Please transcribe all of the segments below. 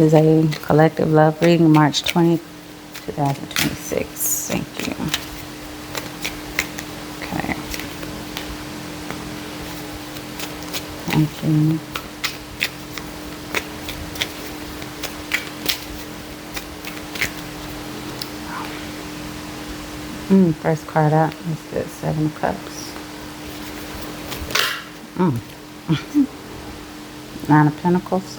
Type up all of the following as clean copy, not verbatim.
is a collective love reading, March 20th, 2026. Thank you. Okay. Thank you. First card out is the Seven of Cups. Nine of Pentacles.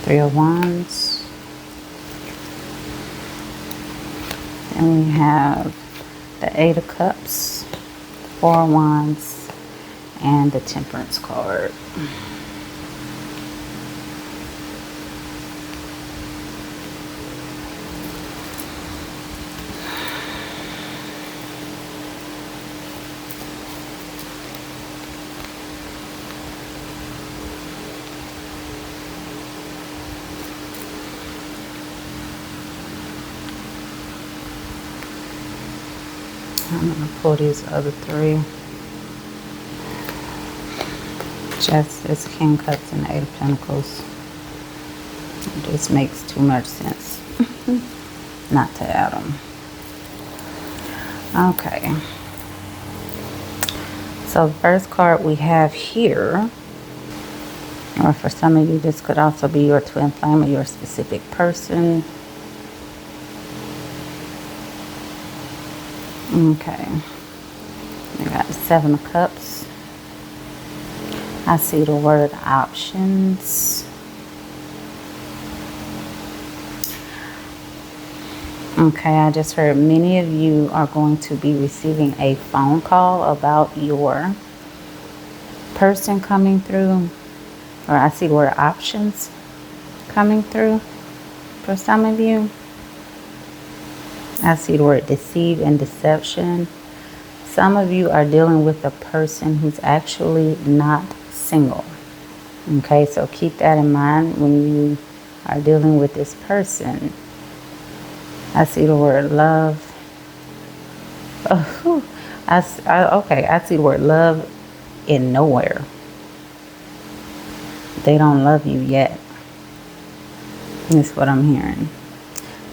Three of Wands. And we have the Eight of Cups, Four of Wands, and the Temperance card. I'm going to pull these other three. Justice, King of Cups, and Eight of Pentacles. It just makes too much sense not to add them. Okay. So the first card we have here, or for some of you, this could also be your twin flame or your specific person. Okay, we got the Seven of Cups. I see the word options. Okay, I just heard many of you are going to be receiving a phone call about your person coming through. Or I see the word options coming through for some of you. I see the word deceive and deception. Some of you are dealing with a person who's actually not single. Okay, so keep that in mind when you are dealing with this person. I see the word love. Oh, okay, I see the word love in nowhere. They don't love you yet. That's what I'm hearing.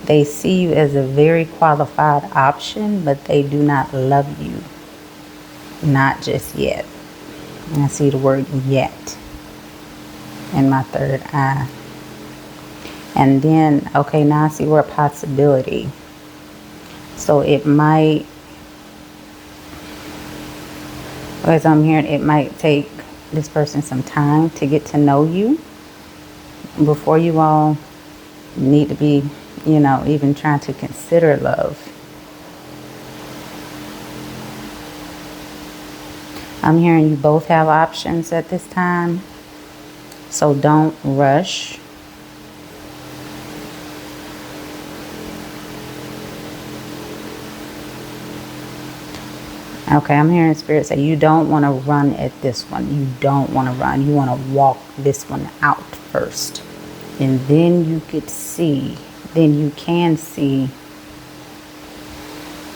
They see you as a very qualified option, but they do not love you. Not just yet. And I see the word yet in my third eye. And then, okay, now I see the word possibility. So it might, as I'm hearing, it might take this person some time to get to know you before you all need to be, you know, even trying to consider love. I'm hearing you both have options at this time, so don't rush. Okay, I'm hearing Spirit say you don't want to run at this one. You don't want to run. You want to walk this one out first. And then you could see, then you can see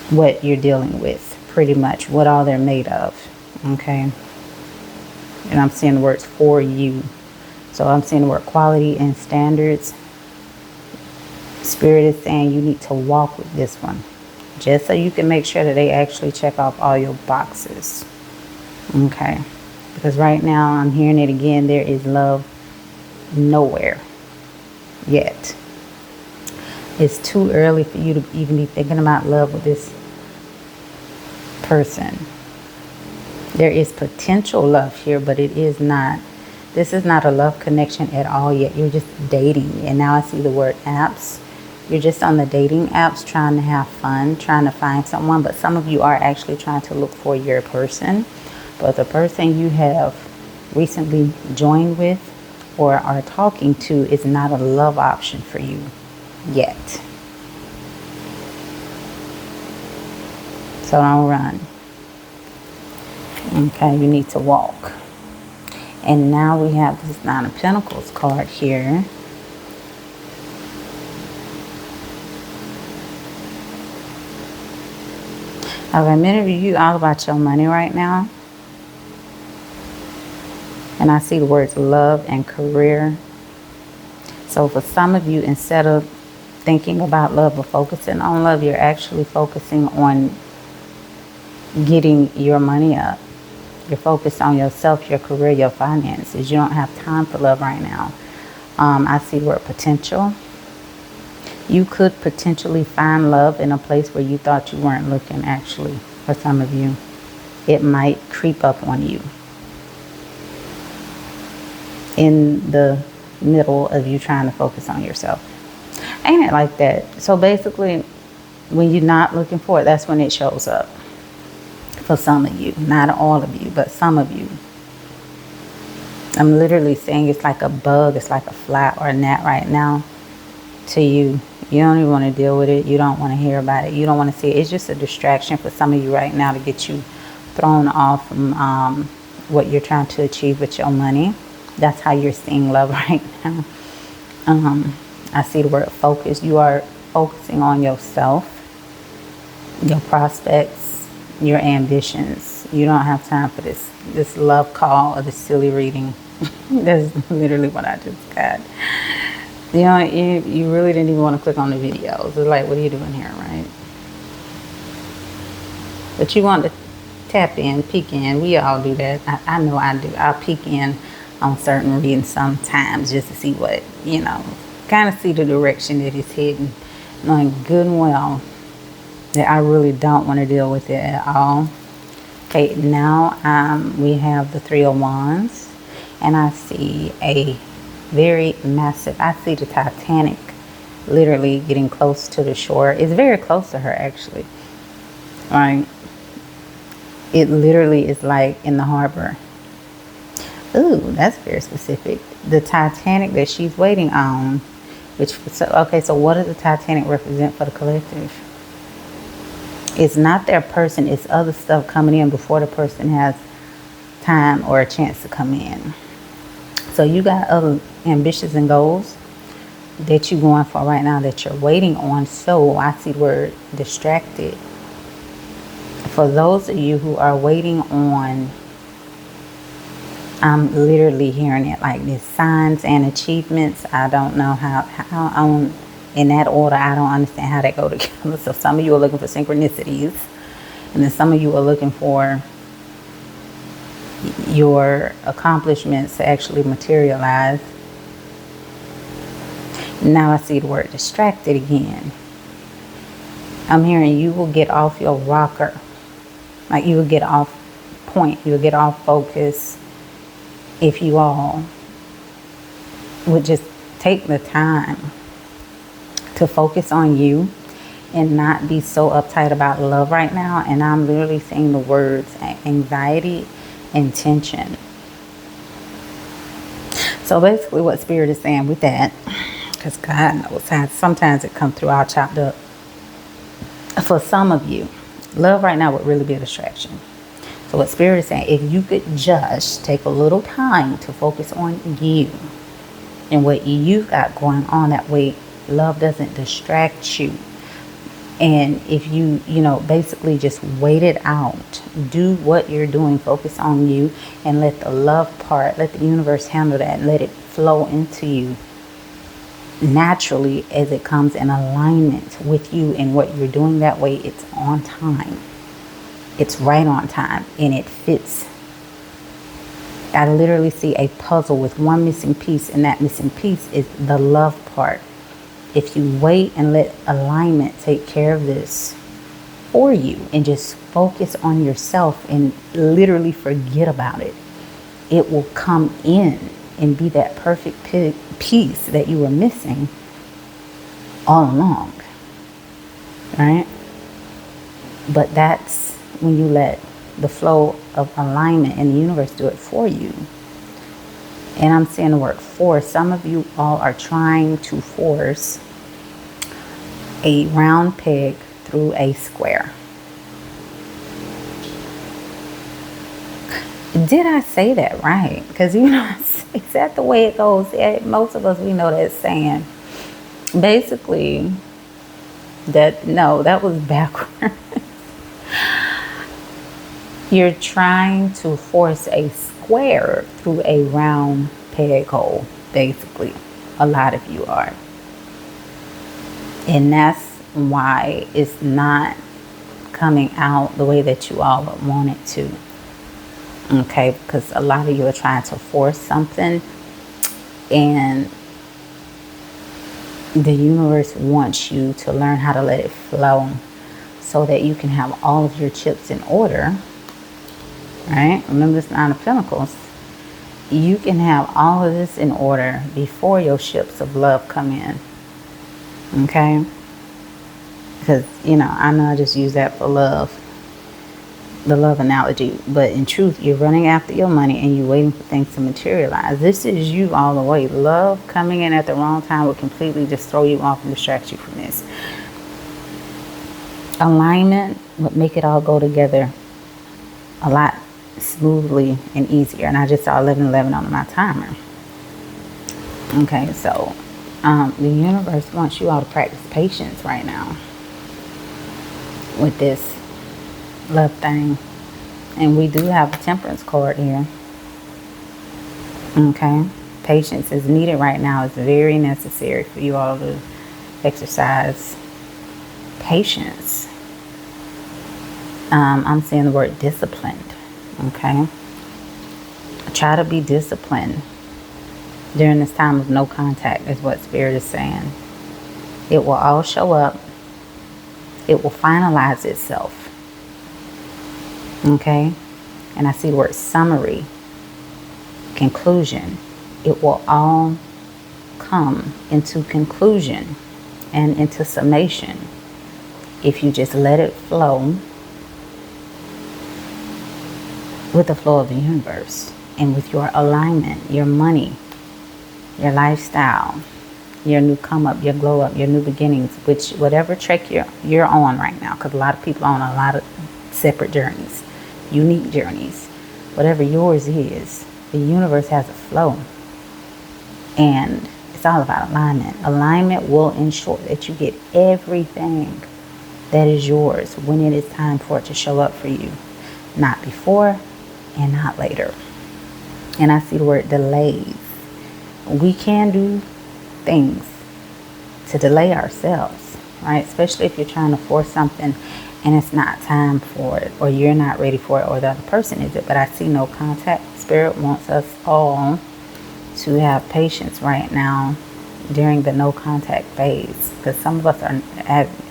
what you're dealing with, pretty much, what all they're made of, okay? And I'm seeing the words for you. So I'm seeing the word quality and standards. Spirit is saying you need to walk with this one, just so you can make sure that they actually check off all your boxes, okay? Because right now, I'm hearing it again, there is love nowhere yet. It's too early for you to even be thinking about love with this person. There is potential love here, but it is not, this is not a love connection at all yet. You're just dating. And now I see the word apps. You're just on the dating apps trying to have fun, trying to find someone. But some of you are actually trying to look for your person. But the person you have recently joined with or are talking to is not a love option for you yet. So don't run. Okay, you need to walk. And now we have this Nine of Pentacles card here. Okay, many of you all about your money right now. And I see the words love and career. So for some of you, instead of thinking about love or focusing on love, you're actually focusing on getting your money up. You're focused on yourself, your career, your finances. You don't have time for love right now. I see the word potential. You could potentially find love in a place where you thought you weren't looking, actually, for some of you. It might creep up on you in the middle of you trying to focus on yourself. Ain't it like that? So basically, when you're not looking for it, that's when it shows up. For some of you, not all of you, but some of you. I'm literally saying it's like a bug, it's like a fly or a gnat right now to you. You don't even want to deal with it. You don't want to hear about it. You don't want to see it. It's just a distraction for some of you right now to get you thrown off from what you're trying to achieve with your money. That's how you're seeing love right now. I see the word focus. You are focusing on yourself, your prospects, your ambitions. You don't have time for this love call or this silly reading. That's literally what I just got. You know, you really didn't even want to click on the videos. It's like, what are you doing here, right? But you want to tap in, peek in. We all do that. I know I do. I'll peek in on certain readings sometimes just to see what, you know, kind of see the direction that it's heading, knowing good and well that I really don't want to deal with it at all. Okay, now we have the Three of Wands, and I see a very massive, I see the Titanic literally getting close to the shore. It's very close to her, actually. All right. It literally is like in the harbor. Ooh, that's very specific. The Titanic that she's waiting on, okay, so what does the Titanic represent for the collective? It's not their person, it's other stuff coming in before the person has time or a chance to come in. So you got other ambitions and goals that you're going for right now that you're waiting on. So I see the word distracted. For those of you who are waiting on, I'm literally hearing it like this, signs and achievements. I don't know how in that order. I don't understand how that go together. So some of you are looking for synchronicities, and then some of you are looking for your accomplishments to actually materialize. Now I see the word distracted again. I'm hearing you will get off your rocker. Like you will get off point. You will get off focus if you all would just take the time to focus on you and not be so uptight about love right now. And I'm literally saying the words anxiety and tension. So basically what Spirit is saying with that, because God knows how sometimes it comes through all chopped up. For some of you, love right now would really be a distraction. So what Spirit is saying, if you could just take a little time to focus on you and what you got going on, that way love doesn't distract you. And if you basically just wait it out, do what you're doing, focus on you, and let the love part, let the universe handle that, and let it flow into you naturally as it comes in alignment with you and what you're doing. That way it's on time. It's right on time and it fits. I literally see a puzzle with one missing piece, and that missing piece is the love part. If you wait and let alignment take care of this for you and just focus on yourself and literally forget about it, it will come in and be that perfect piece that you were missing all along, right? But that's when you let the flow of alignment in the universe do it for you. And I'm saying the word force. Some of you all are trying to force a round peg through a square. Did I say that right? Because is that the way it goes? Most of us, we know that saying. Basically, that was backwards. You're trying to force a square through a round peg hole, basically. A lot of you are. And that's why it's not coming out the way that you all would want it to. Okay, because a lot of you are trying to force something, and the universe wants you to learn how to let it flow so that you can have all of your chips in order. Right? Remember this 9 of Pentacles. You can have all of this in order before your ships of love come in. Okay? Because, you know, I know I just use that for love. The love analogy. But in truth, you're running after your money and you're waiting for things to materialize. This is you all the way. Love coming in at the wrong time will completely just throw you off and distract you from this. Alignment would make it all go together a lot smoothly and easier. And I just saw 11:11 on my timer. Okay, so the universe wants you all to practice patience right now with this love thing. And we do have a temperance card here. Okay, patience is needed right now. It's very necessary for you all to exercise patience. I'm saying the word disciplined. Okay, try to be disciplined during this time of no contact is what Spirit is saying. It will all show up. It will finalize itself. Okay, and I see the word summary, conclusion. It will all come into conclusion and into summation if you just let it flow with the flow of the universe and with your alignment, your money, your lifestyle, your new come up, your glow up, your new beginnings, which whatever track you're on right now, because a lot of people are on a lot of separate journeys, unique journeys. Whatever yours is, the universe has a flow, and it's all about alignment. Alignment will ensure that you get everything that is yours when it is time for it to show up for you, not before and not later. And I see the word delays. We can do things to delay ourselves, right? Especially if you're trying to force something and it's not time for it, or you're not ready for it, or the other person is it. But I see no contact. Spirit wants us all to have patience right now during the no contact phase, because some of us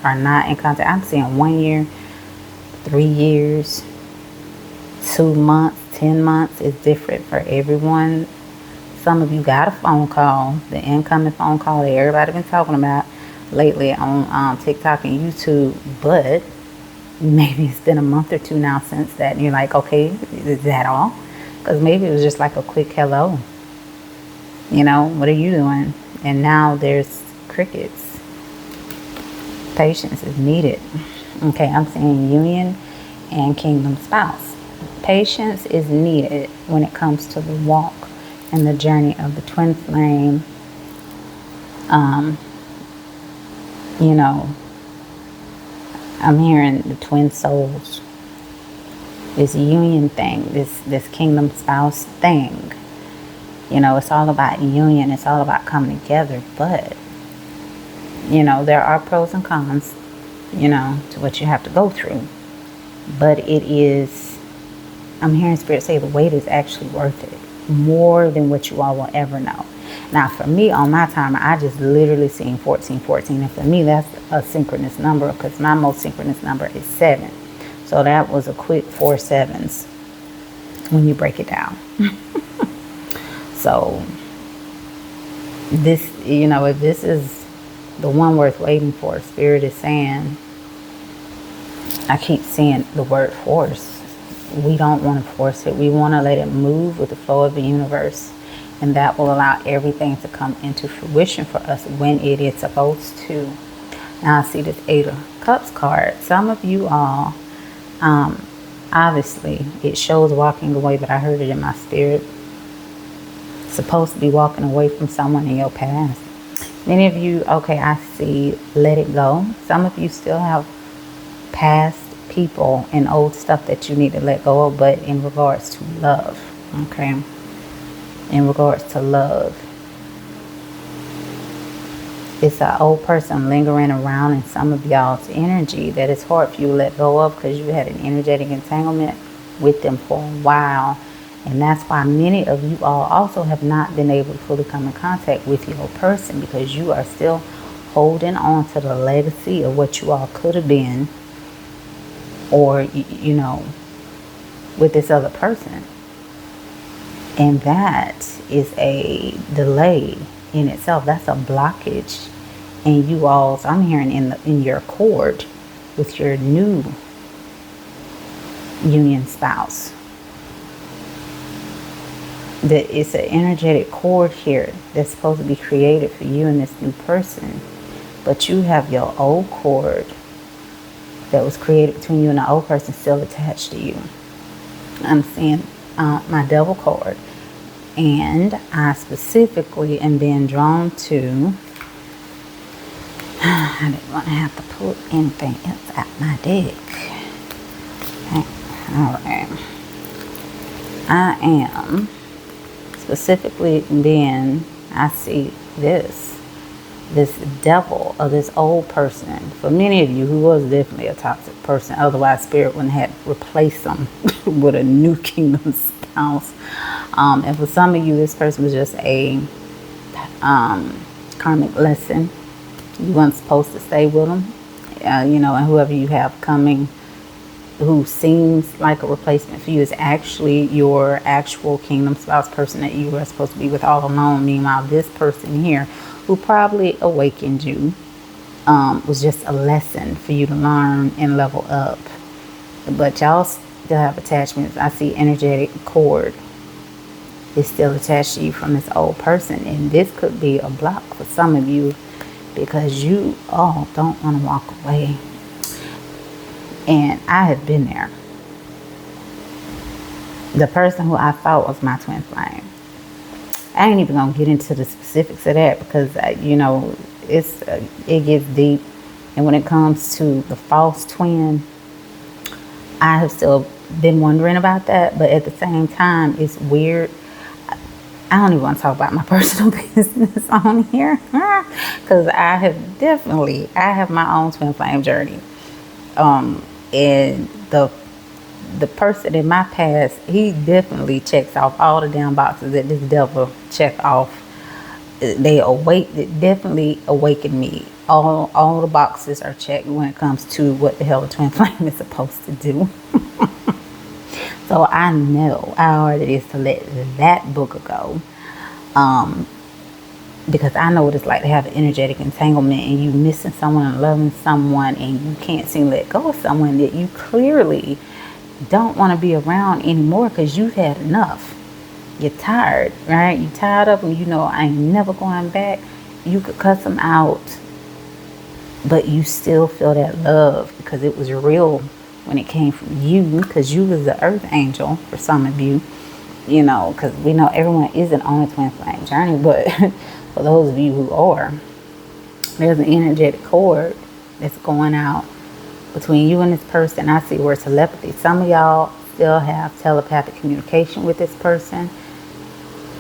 are not in contact. I'm seeing 1 year, 3 years, 2 months, 10 months is different for everyone. Some of you got a phone call, the incoming phone call that everybody been talking about lately on TikTok and YouTube, but maybe it's been a month or 2 now since that, and you're like, okay, is that all? Because maybe it was just like a quick hello. You know, what are you doing? And now there's crickets. Patience is needed. Okay, I'm saying union and kingdom spouse. Patience is needed when it comes to the walk and the journey of the twin flame. You know, I'm hearing the twin souls. This union thing, this kingdom spouse thing. You know, it's all about union. It's all about coming together. But, you know, there are pros and cons, you know, to what you have to go through. But it is, I'm hearing Spirit say the wait is actually worth it. More than what you all will ever know. Now, for me, on my timer, I just literally seen 1414. And for me, that's a synchronous number, because my most synchronous number is 7. So that was a quick 4 sevens when you break it down. So this, you know, if this is the one worth waiting for, Spirit is saying, I keep seeing the word force. We don't want to force it. We want to let it move with the flow of the universe. And that will allow everything to come into fruition for us when it is supposed to. Now I see this 8 of Cups card. Some of you all, obviously, it shows walking away, but I heard it in my spirit. Supposed to be walking away from someone in your past. Many of you, okay, I see let it go. Some of you still have past people and old stuff that you need to let go of, but in regards to love, okay? In regards to love, it's an old person lingering around in some of y'all's energy that it's hard for you to let go of because you had an energetic entanglement with them for a while. And that's why many of you all also have not been able to fully come in contact with your person, because you are still holding on to the legacy of what you all could have been, or, you know, with this other person. And that is a delay in itself. That's a blockage in you all's, I'm hearing, in your cord with your new union spouse. That it's an energetic cord here that's supposed to be created for you and this new person, but you have your old cord that was created between you and the old person still attached to you. I'm seeing my devil card, and I specifically am being drawn to, I didn't want to have to pull anything else out my deck. Okay. All right, I am specifically being, I see this devil of this old person. For many of you, who was definitely a toxic person, otherwise spirit wouldn't have replaced them with a new kingdom spouse. And for some of you, this person was just a karmic lesson. You weren't supposed to stay with them, you know, and whoever you have coming who seems like a replacement for you is actually your actual kingdom spouse, person that you were supposed to be with all along. Meanwhile, this person here, who probably awakened you, was just a lesson for you to learn and level up. But y'all still have attachments. I see energetic cord is still attached to you from this old person, and this could be a block for some of you because you all don't want to walk away. And I have been there. The person who I thought was my twin flame, I ain't even gonna get into the specifics of that because you know, it gets deep. And when it comes to the false twin, I have still been wondering about that. But at the same time, it's weird. I don't even want to talk about my personal business on here because I have my own twin flame journey. And the person in my past, he definitely checks off all the damn boxes that this devil checked off. They definitely awakened me. All the boxes are checked when it comes to what the hell a twin flame is supposed to do. So I know how hard it is to let that booger go. Because I know what it's like to have an energetic entanglement and you missing someone and loving someone and you can't seem to let go of someone that you clearly don't want to be around anymore because you've had enough. You're tired, right? You're tired of them. You know, I ain't never going back. You could cuss them out, but you still feel that love because it was real when it came from you, because you was the earth angel for some of you, you know, because we know everyone isn't on a twin flame journey, but for those of you who are, there's an energetic cord that's going out between you and this person. I see where telepathy. Some of y'all still have telepathic communication with this person,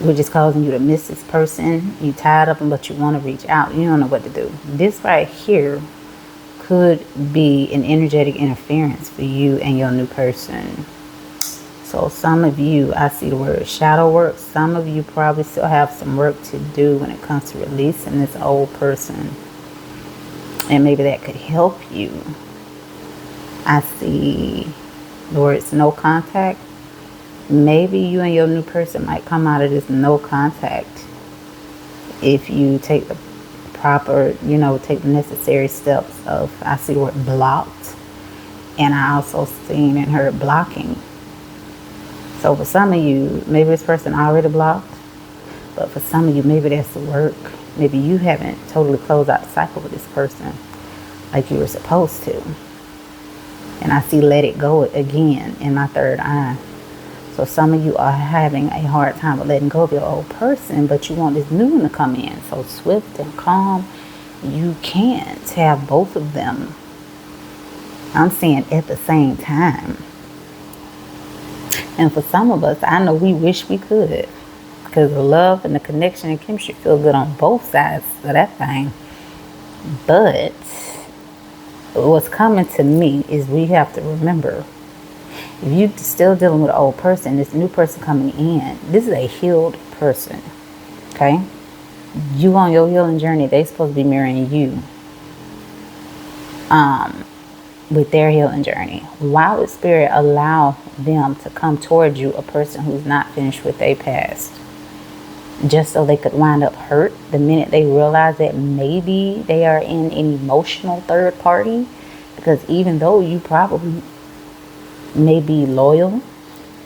which is causing you to miss this person. You tired of them, but you want to reach out. You don't know what to do. This right here could be an energetic interference for you and your new person. So some of you, I see the word shadow work. Some of you probably still have some work to do when it comes to releasing this old person. And maybe that could help you. I see the words no contact. Maybe you and your new person might come out of this no contact if you take the proper, you know, take the necessary steps of, I see the word blocked. And I also seen and heard blocking. So for some of you, maybe this person already blocked, but for some of you, maybe that's the work. Maybe you haven't totally closed out the cycle with this person like you were supposed to. And I see let it go again in my third eye. So some of you are having a hard time with letting go of your old person, but you want this new one to come in. So swift and calm, you can't have both of them I'm saying at the same time. And for some of us, I know we wish we could, because the love and the connection and chemistry feel good on both sides of that thing. But what's coming to me is we have to remember, if you're still dealing with an old person, this new person coming in, this is a healed person, okay? You on your healing journey, they supposed to be mirroring you with their healing journey. Why would Spirit allow them to come towards you, a person who's not finished with their past? Just so they could wind up hurt the minute they realize that maybe they are in an emotional third party. Because even though you probably may be loyal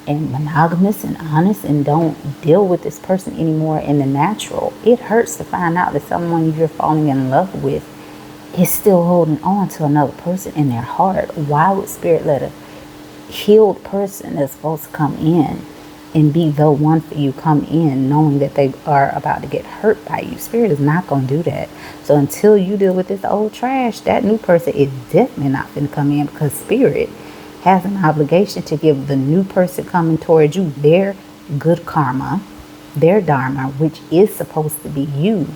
and monogamous and honest and don't deal with this person anymore in the natural, it hurts to find out that someone you're falling in love with is still holding on to another person in their heart. Why would Spirit let a healed person that's supposed to come in and be the one for you come in knowing that they are about to get hurt by you? Spirit is not going to do that. So until you deal with this old trash, that new person is definitely not going to come in, because Spirit has an obligation to give the new person coming towards you their good karma, their dharma, which is supposed to be you.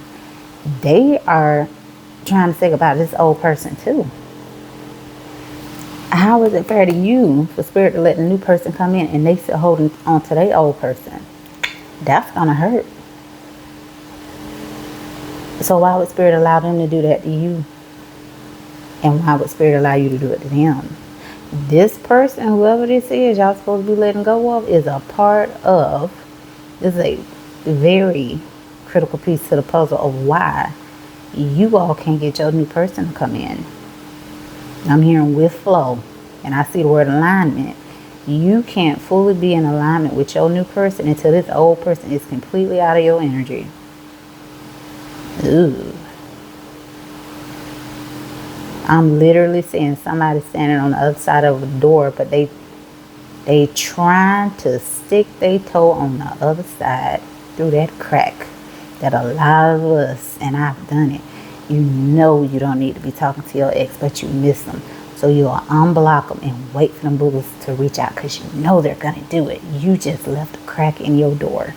They are trying to say goodbye to this old person too. How is it fair to you for Spirit to let the new person come in and they still holding on to their old person? That's gonna hurt. So why would Spirit allow them to do that to you? And why would Spirit allow you to do it to them? This person, whoever this is, y'all supposed to be letting go of, is a part of, this is a very critical piece to the puzzle of why you all can't get your new person to come in. I'm hearing with flow, and I see the word alignment. You can't fully be in alignment with your new person until this old person is completely out of your energy. Ooh. I'm literally seeing somebody standing on the other side of the door, but they trying to stick their toe on the other side through that crack that a lot of us, and I've done it, you know you don't need to be talking to your ex, but you miss them. So you'll unblock them and wait for them boogers to reach out, because you know they're going to do it. You just left a crack in your door.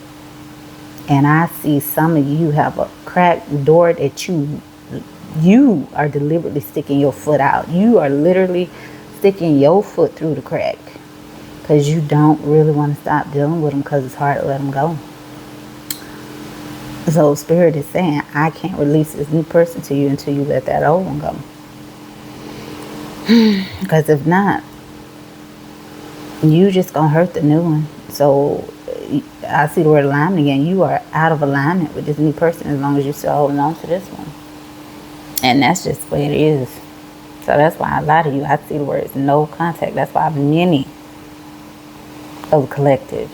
And I see some of you have a cracked door that you are deliberately sticking your foot out. You are literally sticking your foot through the crack because you don't really want to stop dealing with them, because it's hard to let them go. So Spirit is saying, I can't release this new person to you until you let that old one go. Because if not, you just gonna hurt the new one. So I see the word alignment again. You are out of alignment with this new person as long as you're still holding on to this one. And that's just the way it is. So that's why a lot of you, I see the words no contact. That's why many of the collective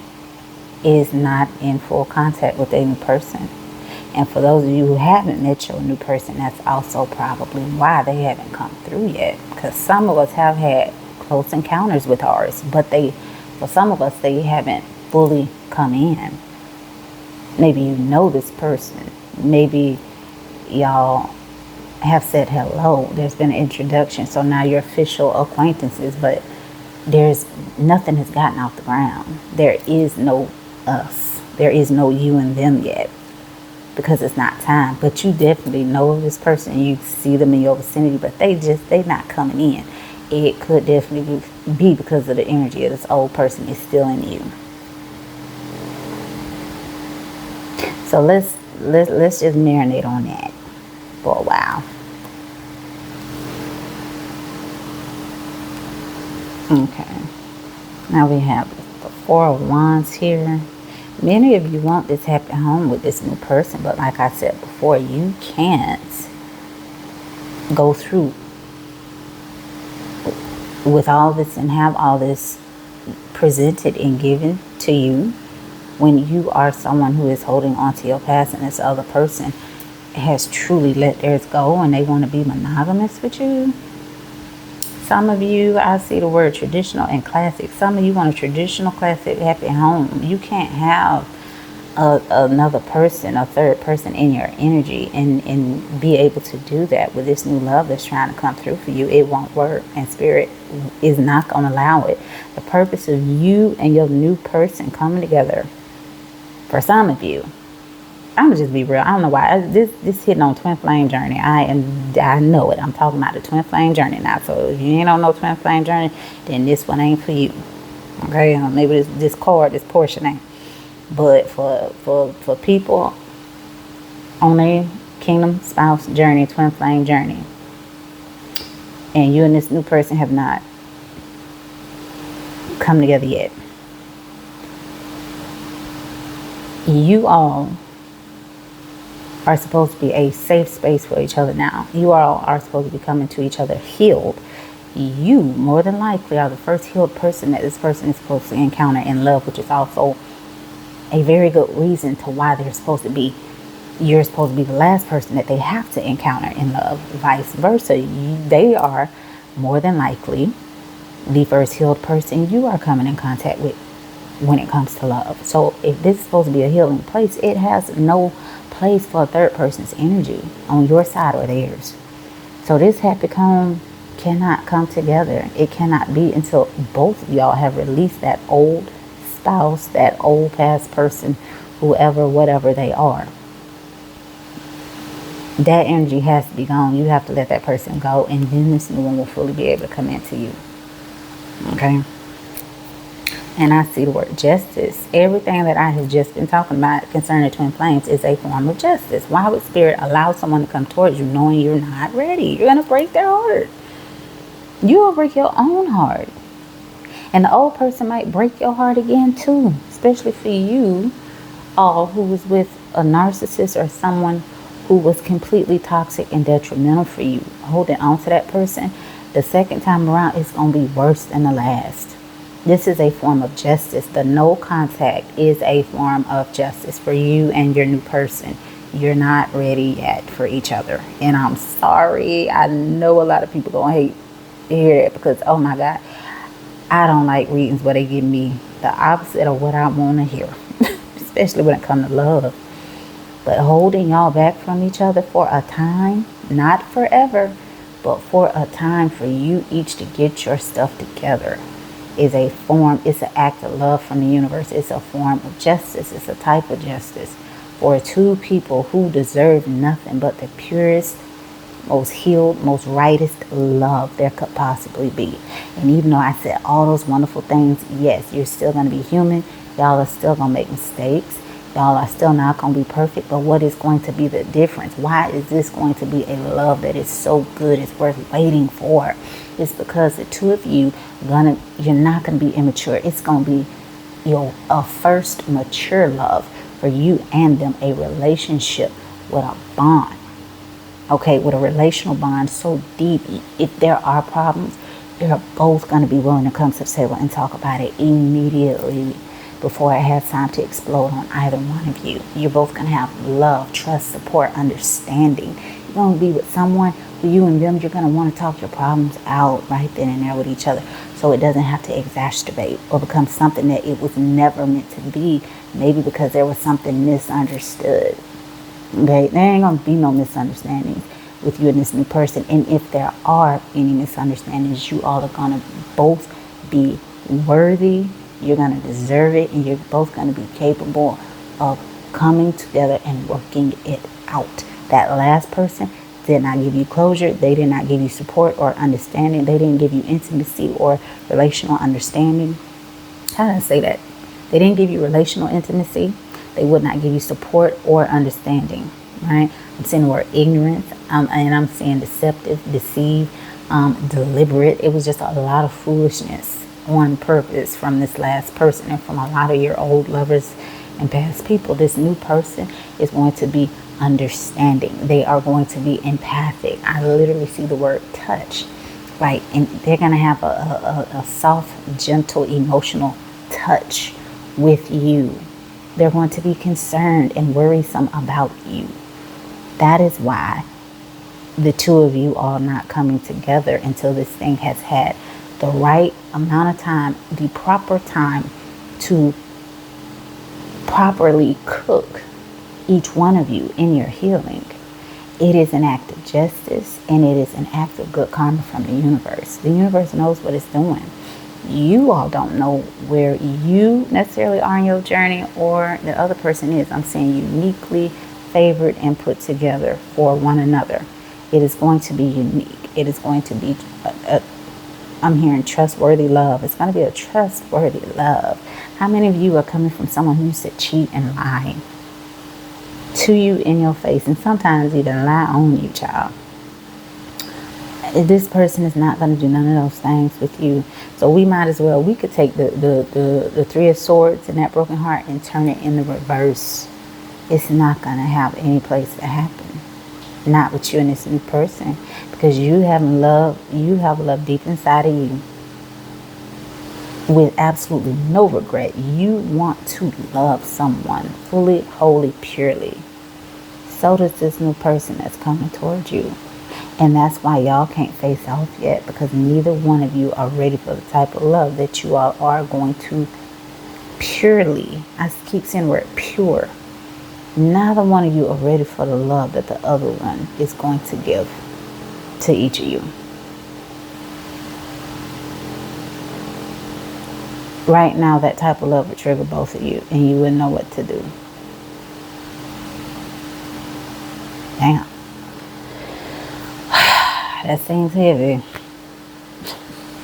is not in full contact with a new person. And for those of you who haven't met your new person, that's also probably why they haven't come through yet. Because some of us have had close encounters with ours, but for some of us, they haven't fully come in. Maybe you know this person. Maybe y'all have said hello. There's been an introduction, so now you're official acquaintances, but nothing has gotten off the ground. There is no us. There is no you and them yet, because it's not time. But you definitely know this person. You see them in your vicinity, but they not coming in. It could definitely be because of the energy of this old person is still in you. So let's just marinate on that for a while. Okay. Now we have the Four of Wands here. Many of you want this happy home with this new person, but like I said before, you can't go through with all this and have all this presented and given to you when you are someone who is holding on to your past, and this other person has truly let theirs go and they want to be monogamous with you. Some of you, I see the word traditional and classic. Some of you want a traditional, classic, happy home. You can't have another person, a third person in your energy, and be able to do that with this new love that's trying to come through for you. It won't work, and spirit is not going to allow it. The purpose of you and your new person coming together, for some of you, I'm gonna just be real. I don't know why this hitting on twin flame journey. I know it. I'm talking about the twin flame journey now. So if you ain't on no twin flame journey, then this one ain't for you. Okay, maybe this portion ain't. But for people on a kingdom spouse journey, twin flame journey, and you and this new person have not come together yet, you all are supposed to be a safe space for each other now. You all are supposed to be coming to each other healed. You, more than likely, are the first healed person that this person is supposed to encounter in love, which is also a very good reason to why you're supposed to be the last person that they have to encounter in love. Vice versa. They are more than likely the first healed person you are coming in contact with when it comes to love. So if this is supposed to be a healing place, it has no place for a third person's energy on your side or theirs. So this happy cannot come together. It cannot be until both of y'all have released that old spouse, that old past person, whoever, whatever they are. That energy has to be gone. You have to let that person go, and then this new one will fully be able to come into you. Okay? And I see the word justice. Everything that I have just been talking about concerning twin flames is a form of justice. Why would spirit allow someone to come towards you knowing you're not ready? You're going to break their heart. You will break your own heart. And the old person might break your heart again too. Especially for you all who was with a narcissist or someone who was completely toxic and detrimental for you. Holding on to that person, the second time around, it's going to be worse than the last. This is a form of justice. The no contact is a form of justice for you and your new person. You're not ready yet for each other. And I'm sorry. I know a lot of people going to hate to hear that because, oh my God, I don't like readings where they give me the opposite of what I want to hear. Especially when it comes to love. But holding y'all back from each other for a time, not forever, but for a time for you each to get your stuff together, is a form, it's an act of love from the universe. It's a form of justice. It's a type of justice for two people who deserve nothing but the purest, most healed, most rightest love there could possibly be. And even though I said all those wonderful things, yes, you're still going to be human. Y'all are still going to make mistakes. Y'all are still not going to be perfect. But what is going to be the difference? Why is this going to be a love that is so good, it's worth waiting for? It's because the two of you, you're not going to be immature. It's going to be a first mature love for you and them, a relationship with a bond. Okay, with a relational bond so deep, if there are problems, you're both going to be willing to come to the table and talk about it immediately before it has time to explode on either one of you. You're both going to have love, trust, support, understanding. You're going to be with someone who you and them, you're going to want to talk your problems out right then and there with each other, so it doesn't have to exacerbate or become something that it was never meant to be, maybe because there was something misunderstood. Okay, there ain't going to be no misunderstandings with you and this new person. And if there are any misunderstandings, you all are going to both be worthy. You're going to deserve it. And you're both going to be capable of coming together and working it out. That last person did not give you closure. They did not give you support or understanding. They didn't give you intimacy or relational understanding. How did I say that? They didn't give you relational intimacy. They would not give you support or understanding, right? I'm seeing the word ignorance, and I'm seeing deceptive, deceive, deliberate. It was just a lot of foolishness on purpose from this last person and from a lot of your old lovers and past people. This new person is going to be understanding. They are going to be empathic. I literally see the word touch. Like, and they're going to have a soft, gentle, emotional touch with you. They're going to be concerned and worrisome about you. That is why the two of you are not coming together until this thing has had the right amount of time, the proper time to properly cook each one of you in your healing, it is an act of justice, and it is an act of good karma from the universe. The universe knows what it's doing. You all don't know where you necessarily are in your journey, or the other person is. I'm saying uniquely favored and put together for one another. It is going to be unique. It is going to be, I'm hearing trustworthy love. It's going to be a trustworthy love. How many of you are coming from someone who used to cheat and lie to you in your face, and sometimes even lie on you, child? This person is not going to do none of those things with you. So we might as well, we could take the Three of Swords and that broken heart and turn it in the reverse. It's not going to have any place to happen. Not with you and this new person, because you have love deep inside of you with absolutely no regret. You want to love someone fully, wholly, purely. So does this new person that's coming towards you. And that's why y'all can't face off yet, because neither one of you are ready for the type of love that you all are going to purely, I keep saying the word pure. Neither one of you are ready for the love that the other one is going to give to each of you. Right now, that type of love would trigger both of you, and you wouldn't know what to do. Damn. That seems heavy.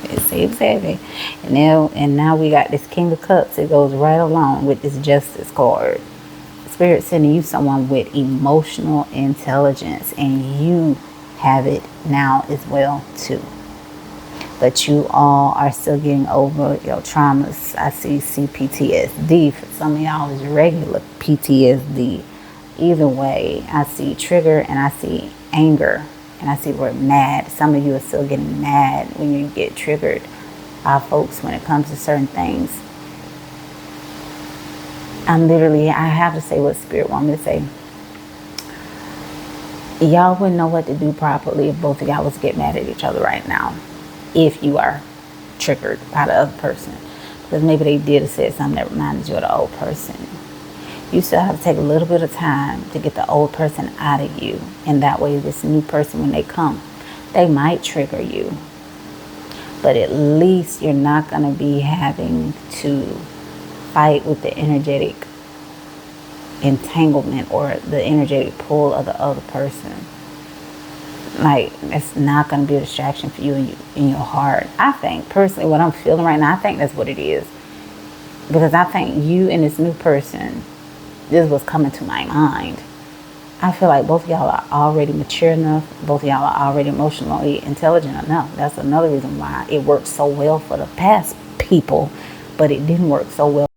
It seems heavy. And now we got this King of Cups. It goes right along with this Justice card. Spirit sending you someone with emotional intelligence, and you have it now as well too. But you all are still getting over your traumas. I see CPTSD. For some of y'all, is regular PTSD. Either way, I see trigger and I see anger. And I see the word mad. Some of you are still getting mad when you get triggered by folks when it comes to certain things. I have to say what Spirit wants me to say. Y'all wouldn't know what to do properly if both of y'all was to get mad at each other right now. If you are triggered by the other person. Because maybe they did or said something that reminded you of the old person. You still have to take a little bit of time to get the old person out of you. And that way, this new person, when they come, they might trigger you. But at least you're not going to be having to fight with the energetic entanglement or the energetic pull of the other person. Like, it's not going to be a distraction for you in your heart. I think, personally, what I'm feeling right now, I think that's what it is. Because I think you and this new person, this is what's coming to my mind. I feel like both of y'all are already mature enough. Both of y'all are already emotionally intelligent enough. That's another reason why it worked so well for the past people, but it didn't work so well